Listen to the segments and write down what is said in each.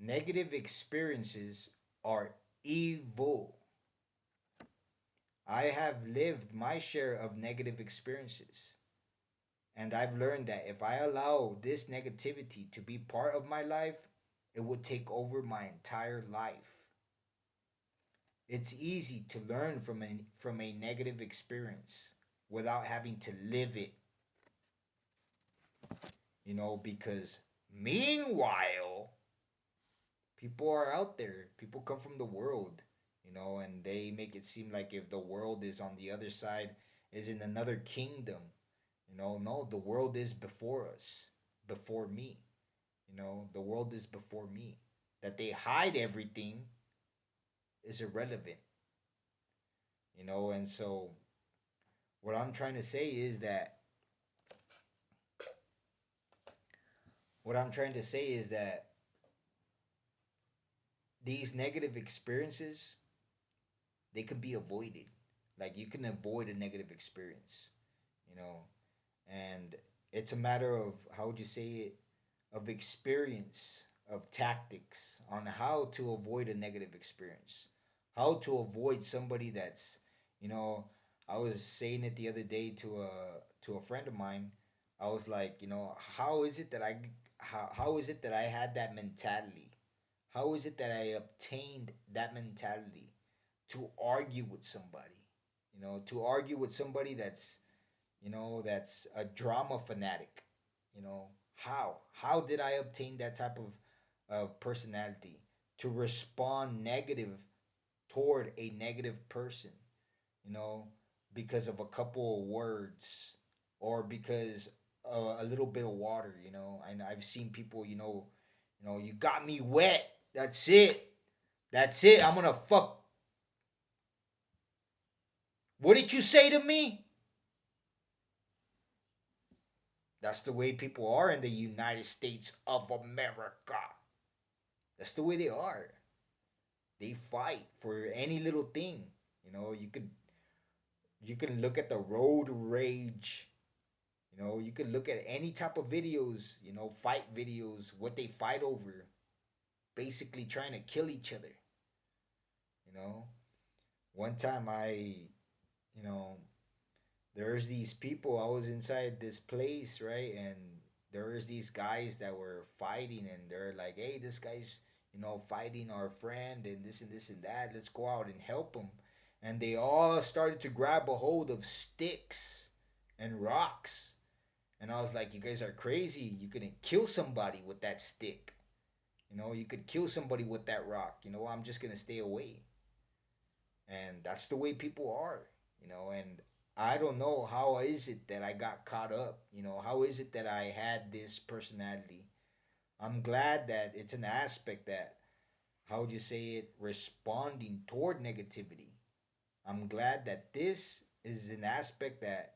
Negative experiences are evil. I have lived my share of negative experiences. And I've learned that if I allow this negativity to be part of my life, it would take over my entire life. It's easy to learn from a negative experience without having to live it, because meanwhile, people are out there. People come from the world, and they make it seem like if the world is on the other side, is in another kingdom. No, the world is before us, before me. The world is before me. That they hide everything is irrelevant, and so what I'm trying to say is that what I'm trying to say is that these negative experiences, they can be avoided. Like you can avoid a negative experience, you know, and it's a matter of, how would you say it, of experience, of tactics on how to avoid a negative experience, how to avoid somebody that's, you know, I was saying it the other day to a friend of mine. I was like, how is it that how is it that I had that mentality? How is it that I obtained that mentality to argue with somebody? To argue with somebody that's a drama fanatic. How did I obtain that type of personality to respond negative toward a negative person? You know, because of a couple of words, or because a little bit of water. And I've seen people. You got me wet. That's it. That's it. I'm gonna fuck. What did you say to me? That's the way people are in the United States of America. That's the way they are. They fight for any little thing. You can look at the road rage. You can look at any type of videos, fight videos, what they fight over, basically trying to kill each other. You know, one time you know, there's these people. I was inside this place, right? And there's these guys that were fighting, and they're like, hey, this guy's, fighting our friend, and this and that. Let's go out and help him. And they all started to grab a hold of sticks and rocks. And I was like, you guys are crazy. You couldn't kill somebody with that stick. You could kill somebody with that rock. I'm just going to stay away. And that's the way people are. And I don't know how is it that I got caught up. How is it that I had this personality? I'm glad that it's an aspect that, how would you say it, responding toward negativity. I'm glad that this is an aspect that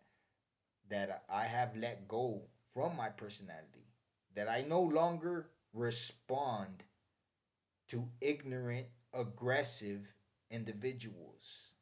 I have let go from my personality. That I no longer respond to ignorant, aggressive individuals.